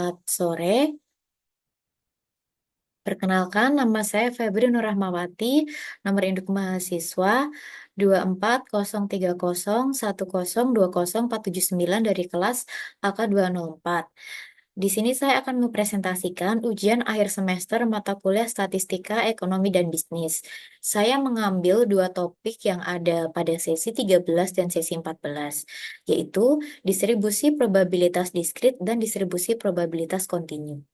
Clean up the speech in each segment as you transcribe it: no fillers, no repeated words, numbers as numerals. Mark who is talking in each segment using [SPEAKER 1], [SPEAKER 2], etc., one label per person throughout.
[SPEAKER 1] Selamat sore. Perkenalkan, nama saya Febri Nur Rahmawati, nomor induk mahasiswa 240301020479 dari kelas AK204. Di sini saya akan mempresentasikan ujian akhir semester mata kuliah Statistika, Ekonomi, dan Bisnis. Saya mengambil dua topik yang ada pada sesi 13 dan sesi 14, yaitu distribusi probabilitas diskrit dan distribusi probabilitas kontinu.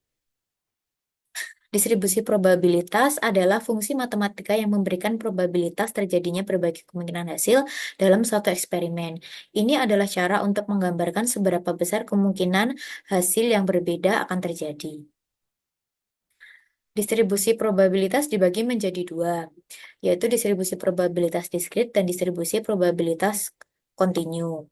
[SPEAKER 1] Distribusi probabilitas adalah fungsi matematika yang memberikan probabilitas terjadinya berbagai kemungkinan hasil dalam suatu eksperimen. Ini adalah cara untuk menggambarkan seberapa besar kemungkinan hasil yang berbeda akan terjadi. Distribusi probabilitas dibagi menjadi dua, yaitu distribusi probabilitas diskrit dan distribusi probabilitas kontinu.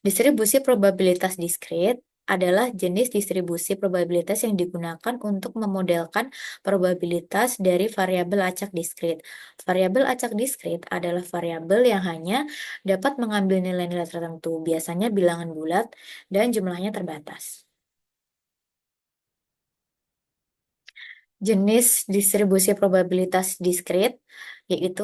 [SPEAKER 1] Distribusi probabilitas diskrit adalah jenis distribusi probabilitas yang digunakan untuk memodelkan probabilitas dari variabel acak diskrit. Variabel acak diskrit adalah variabel yang hanya dapat mengambil nilai-nilai tertentu, biasanya bilangan bulat, dan jumlahnya terbatas. Jenis distribusi probabilitas diskrit yaitu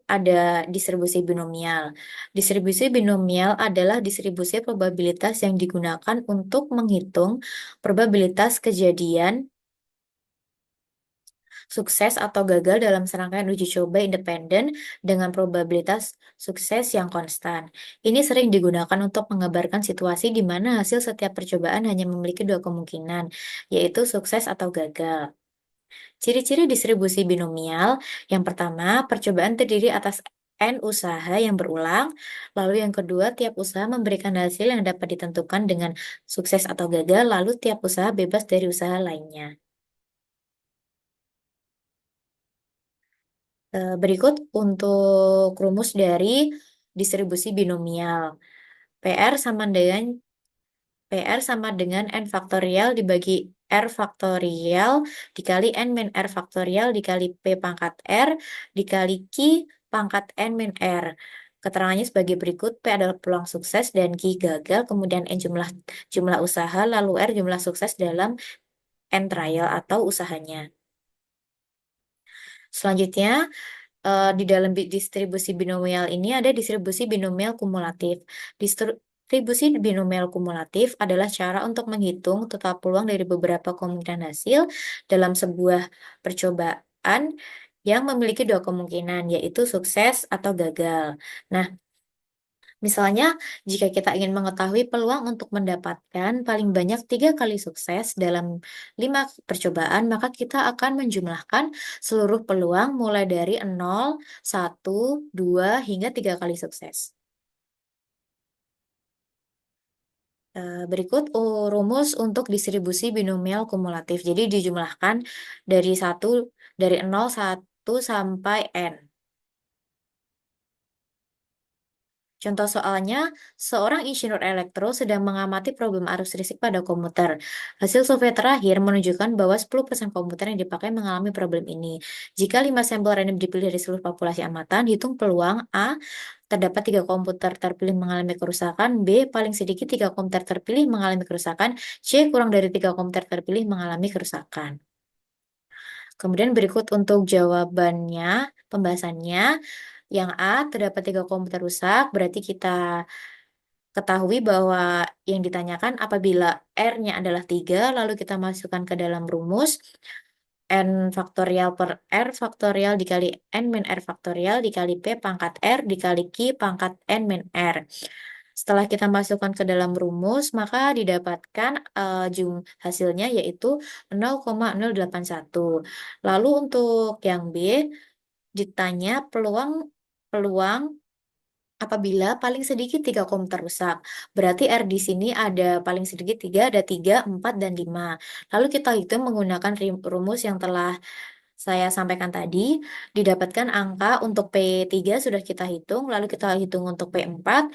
[SPEAKER 1] ada distribusi binomial. Distribusi binomial adalah distribusi probabilitas yang digunakan untuk menghitung probabilitas kejadian sukses atau gagal dalam serangkaian uji coba independen dengan probabilitas sukses yang konstan. Ini sering digunakan untuk menggambarkan situasi di mana hasil setiap percobaan hanya memiliki dua kemungkinan, yaitu sukses atau gagal. Ciri-ciri distribusi binomial, yang pertama, percobaan terdiri atas N usaha yang berulang, lalu yang kedua, tiap usaha memberikan hasil yang dapat ditentukan dengan sukses atau gagal, lalu tiap usaha bebas dari usaha lainnya. Berikut untuk rumus dari distribusi binomial. PR sama dengan N faktorial dibagi R faktorial dikali N min R faktorial dikali P pangkat R dikali Q pangkat N min R. Keterangannya sebagai berikut: P adalah peluang sukses dan Q gagal, kemudian N jumlah usaha, lalu R jumlah sukses dalam N trial atau usahanya. Selanjutnya, di dalam distribusi binomial ini ada distribusi binomial kumulatif. Distribusi binomial kumulatif adalah cara untuk menghitung total peluang dari beberapa kemungkinan hasil dalam sebuah percobaan yang memiliki dua kemungkinan, yaitu sukses atau gagal. Nah, misalnya, jika kita ingin mengetahui peluang untuk mendapatkan paling banyak 3 kali sukses dalam 5 percobaan, maka kita akan menjumlahkan seluruh peluang mulai dari 0, 1, 2, hingga 3 kali sukses. Berikut rumus untuk distribusi binomial kumulatif. Jadi dijumlahkan dari 0, 1, sampai N. Contoh soalnya, seorang insinyur elektro sedang mengamati problem arus listrik pada komputer. Hasil survei terakhir menunjukkan bahwa 10% komputer yang dipakai mengalami problem ini. Jika 5 sampel random dipilih dari seluruh populasi amatan, hitung peluang A, terdapat 3 komputer terpilih mengalami kerusakan, B, paling sedikit 3 komputer terpilih mengalami kerusakan, C, kurang dari 3 komputer terpilih mengalami kerusakan. Kemudian berikut untuk jawabannya, pembahasannya. Yang A, terdapat 3 komputer rusak, berarti kita ketahui bahwa yang ditanyakan apabila R-nya adalah 3, lalu kita masukkan ke dalam rumus N faktorial per R faktorial dikali N min R faktorial dikali P pangkat R dikali Q pangkat N min R. Setelah kita masukkan ke dalam rumus, maka didapatkan hasilnya yaitu 0,081. Lalu untuk yang B, ditanya peluang apabila paling sedikit 3 komputer rusak. Berarti R di sini ada paling sedikit 3, ada 3, 4, dan 5. Lalu kita hitung menggunakan rumus yang telah saya sampaikan tadi. Didapatkan angka untuk P3 sudah kita hitung, lalu kita hitung untuk P4,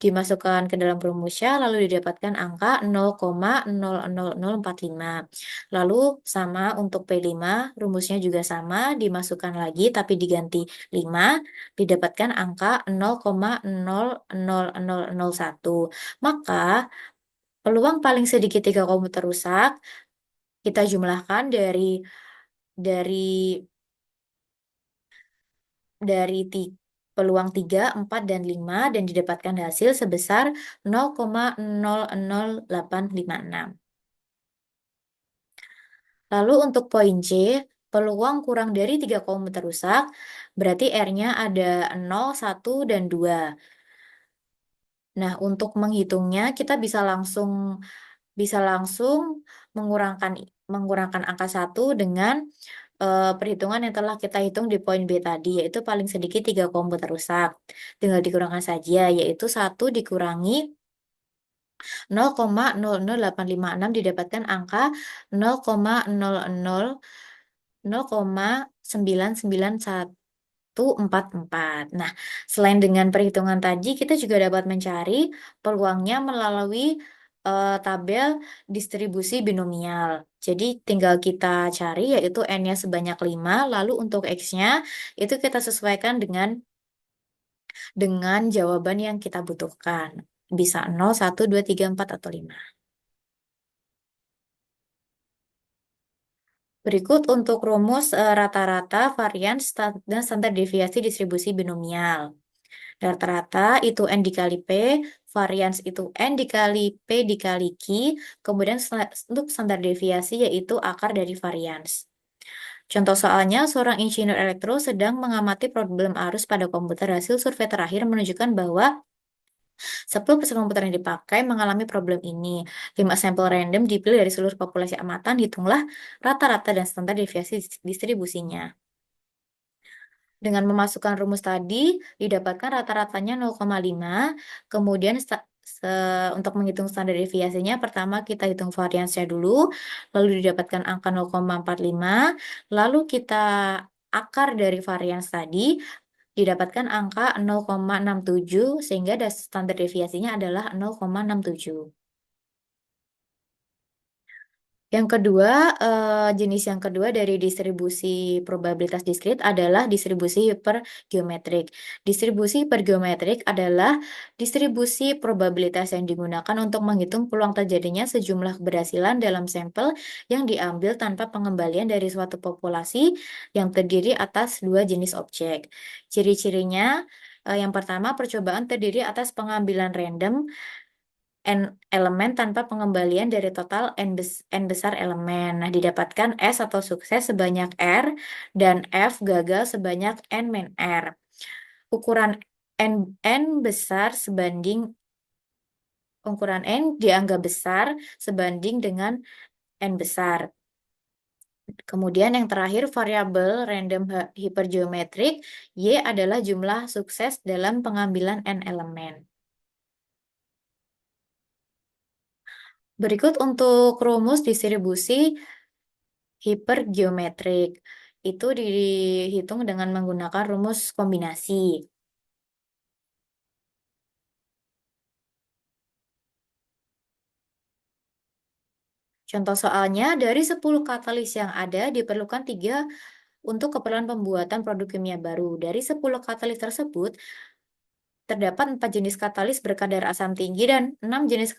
[SPEAKER 1] dimasukkan ke dalam rumusnya, lalu didapatkan angka 0,00045. Lalu sama untuk P5, rumusnya juga sama, dimasukkan lagi tapi diganti 5, didapatkan angka 0,00001. Maka Peluang paling sedikit tiga komputer rusak kita jumlahkan dari dari ti- peluang 3, 4, dan 5 dan didapatkan hasil sebesar 0,00856. Lalu untuk poin C, peluang kurang dari 3 komputer rusak berarti R-nya ada 0, 1, dan 2. Nah, untuk menghitungnya kita bisa langsung mengurangkan mengurangkan angka 1 dengan perhitungan yang telah kita hitung di poin B tadi, yaitu paling sedikit 3 komputer rusak. Tinggal dikurangkan saja, yaitu 1 dikurangi 0,00856 didapatkan angka 0,00 0,99144. Nah, selain dengan perhitungan tadi, kita juga dapat mencari peluangnya melalui tabel distribusi binomial. Jadi, tinggal kita cari yaitu N-nya sebanyak 5, lalu untuk X-nya itu kita sesuaikan dengan jawaban yang kita butuhkan. Bisa 0, 1, 2, 3, 4, atau 5. Berikut untuk rumus rata-rata, varian, dan standar deviasi distribusi binomial. Rata-rata itu N dikali P, varians itu N dikali P dikali Q, kemudian untuk standar deviasi yaitu akar dari varians. Contoh soalnya, seorang insinyur elektro sedang mengamati problem arus pada komputer. Hasil survei terakhir menunjukkan bahwa 10% komputer yang dipakai mengalami problem ini. 5 sampel random dipilih dari seluruh populasi amatan, hitunglah rata-rata dan standar deviasi distribusinya. Dengan memasukkan rumus tadi, didapatkan rata-ratanya 0,5. Kemudian untuk menghitung standar deviasinya, pertama kita hitung variansnya dulu, lalu didapatkan angka 0,45, lalu kita akar dari varians tadi, didapatkan angka 0,67, sehingga standar deviasinya adalah 0,67. Yang kedua, jenis yang kedua dari distribusi probabilitas diskrit adalah distribusi hipergeometrik. Distribusi hipergeometrik adalah distribusi probabilitas yang digunakan untuk menghitung peluang terjadinya sejumlah keberhasilan dalam sampel yang diambil tanpa pengembalian dari suatu populasi yang terdiri atas dua jenis objek. Ciri-cirinya, yang pertama, percobaan terdiri atas pengambilan random N elemen tanpa pengembalian dari total N besar elemen. Nah, didapatkan S atau sukses sebanyak R dan F gagal sebanyak N min R. Ukuran N besar sebanding ukuran N dianggap besar sebanding dengan N besar. Kemudian yang terakhir, variabel random hipergeometrik Y adalah jumlah sukses dalam pengambilan N elemen. Berikut untuk rumus distribusi hipergeometrik. Itu dihitung dengan menggunakan rumus kombinasi. Contoh soalnya, dari 10 katalis yang ada, diperlukan 3 untuk keperluan pembuatan produk kimia baru. Dari 10 katalis tersebut, terdapat 4 jenis katalis berkadar asam tinggi dan 6 jenis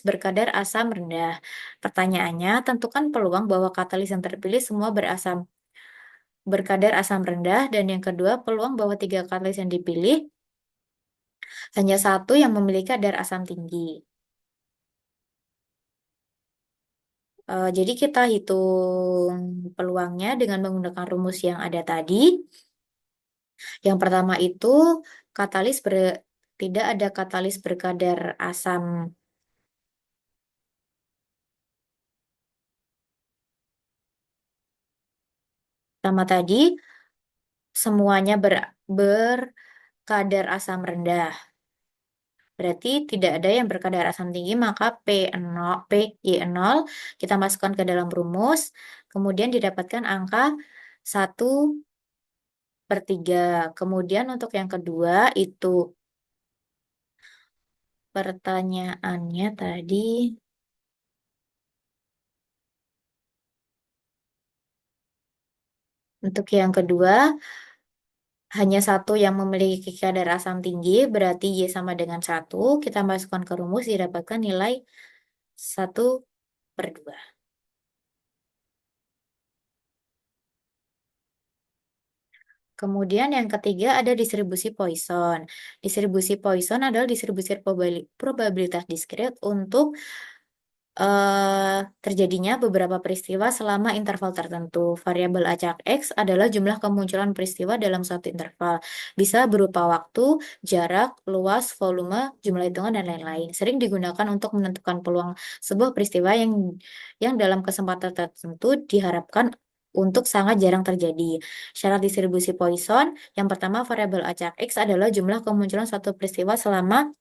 [SPEAKER 1] berkadar asam rendah. Pertanyaannya, tentukan peluang bahwa katalis yang terpilih semua berkadar asam rendah, dan yang kedua, peluang bahwa 3 katalis yang dipilih hanya satu yang memiliki kadar asam tinggi. Jadi kita hitung peluangnya dengan menggunakan rumus yang ada tadi. Yang pertama itu katalis tidak ada katalis berkadar asam pertama tadi semuanya berkadar asam rendah. Berarti tidak ada yang berkadar asam tinggi, maka PY0 kita masukkan ke dalam rumus, kemudian didapatkan angka 1/3. Kemudian untuk yang kedua itu pertanyaannya tadi, untuk yang kedua Hanya satu yang memiliki kadar asam tinggi, berarti Y sama dengan satu. Kita masukkan ke rumus, didapatkan nilai 1/2. Kemudian yang ketiga ada distribusi Poisson. Distribusi Poisson adalah distribusi probabilitas diskrit untuk terjadinya beberapa peristiwa selama interval tertentu. Variabel acak X adalah jumlah kemunculan peristiwa dalam suatu interval. Bisa berupa waktu, jarak, luas, volume, jumlah hitungan, dan lain-lain. Sering digunakan untuk menentukan peluang sebuah peristiwa yang dalam kesempatan tertentu diharapkan untuk sangat jarang terjadi. Syarat distribusi Poisson, yang pertama variabel acak X adalah jumlah kemunculan suatu peristiwa selama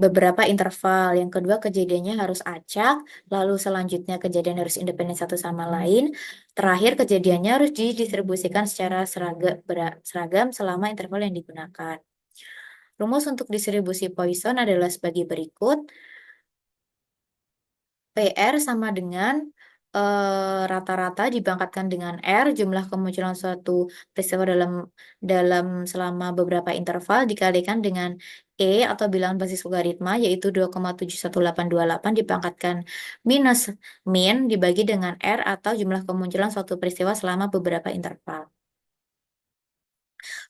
[SPEAKER 1] beberapa interval. Yang kedua, kejadiannya harus acak, lalu selanjutnya kejadian harus independen satu sama lain. Terakhir, kejadiannya harus didistribusikan secara seragam selama interval yang digunakan. Rumus untuk distribusi Poisson adalah sebagai berikut. PR sama dengan rata-rata dipangkatkan dengan R, jumlah kemunculan suatu peristiwa dalam selama beberapa interval dikalikan dengan atau bilangan basis logaritma, yaitu 2,71828 dipangkatkan minus min dibagi dengan R atau jumlah kemunculan suatu peristiwa selama beberapa interval.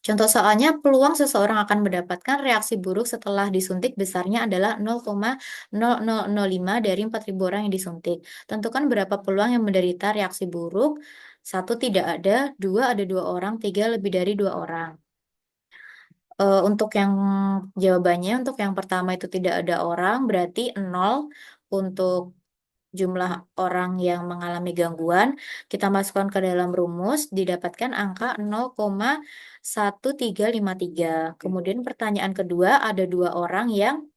[SPEAKER 1] Contoh soalnya, peluang seseorang akan mendapatkan reaksi buruk setelah disuntik besarnya adalah 0,0005 dari 4.000 orang yang disuntik. Tentukan berapa peluang yang menderita reaksi buruk. Satu, tidak ada. Dua, ada 2 orang. Tiga, lebih dari 2 orang. Untuk yang jawabannya, untuk yang pertama itu tidak ada orang, berarti 0 untuk jumlah orang yang mengalami gangguan. Kita masukkan ke dalam rumus, didapatkan angka 0,1353. Kemudian pertanyaan kedua, ada 2 orang yang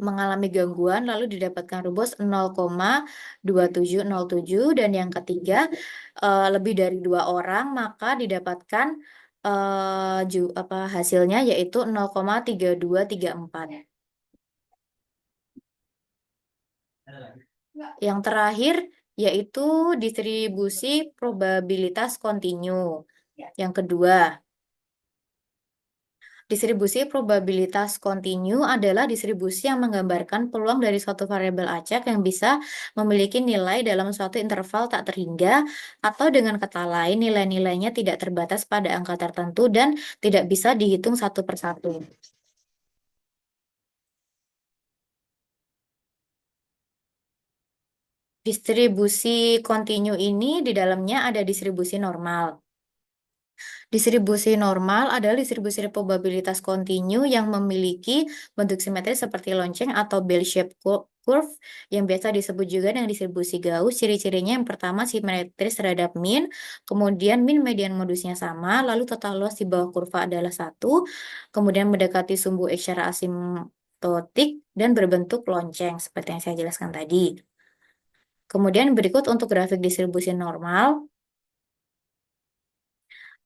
[SPEAKER 1] mengalami gangguan, lalu didapatkan rumus 0,2707. Dan yang ketiga, lebih dari 2 orang, maka didapatkan hasilnya yaitu 0,3234. Yang terakhir yaitu distribusi probabilitas kontinu. Yang kedua, distribusi probabilitas kontinu adalah distribusi yang menggambarkan peluang dari suatu variabel acak yang bisa memiliki nilai dalam suatu interval tak terhingga, atau dengan kata lain nilai-nilainya tidak terbatas pada angka tertentu dan tidak bisa dihitung satu persatu. Distribusi kontinu ini di dalamnya ada distribusi normal. Distribusi normal adalah distribusi probabilitas kontinu yang memiliki bentuk simetris seperti lonceng atau bell-shaped curve yang biasa disebut juga dengan distribusi Gauss. Ciri-cirinya yang pertama simetris terhadap min, kemudian min median modusnya sama, lalu total luas di bawah kurva adalah 1, kemudian mendekati sumbu X secara asimtotik dan berbentuk lonceng seperti yang saya jelaskan tadi. Kemudian berikut untuk grafik distribusi normal.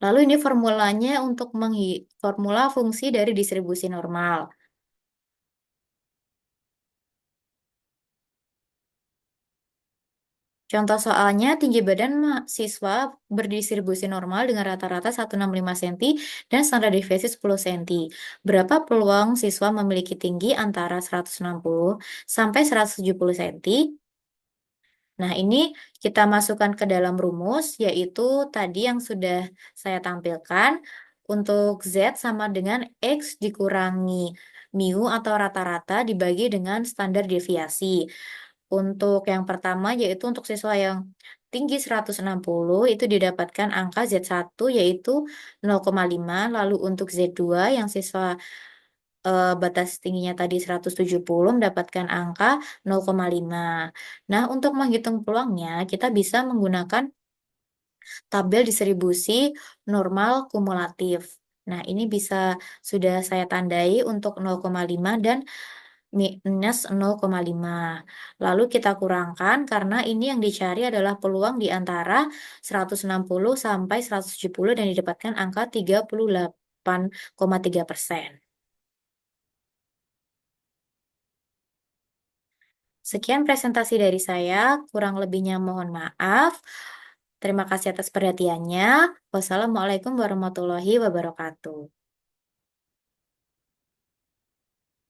[SPEAKER 1] Lalu ini formulanya untuk formula fungsi dari distribusi normal. Contoh soalnya, tinggi badan siswa berdistribusi normal dengan rata-rata 165 cm dan standar deviasi 10 cm. Berapa peluang siswa memiliki tinggi antara 160 sampai 170 cm? Nah, ini kita masukkan ke dalam rumus, yaitu tadi yang sudah saya tampilkan. Untuk Z sama dengan X dikurangi mu atau rata-rata dibagi dengan standar deviasi. Untuk yang pertama, yaitu untuk siswa yang tinggi 160, itu didapatkan angka Z1 yaitu 0,5. Lalu untuk Z2 yang siswa batas tingginya tadi 170 mendapatkan angka 0,5. Nah, untuk menghitung peluangnya, kita bisa menggunakan tabel distribusi normal kumulatif. Nah, ini bisa sudah saya tandai untuk 0,5 dan minus 0,5. Lalu kita kurangkan karena ini yang dicari adalah peluang di antara 160 sampai 170 dan didapatkan angka 38,3%. Sekian presentasi dari saya, kurang lebihnya mohon maaf. Terima kasih atas perhatiannya. Wassalamualaikum warahmatullahi wabarakatuh.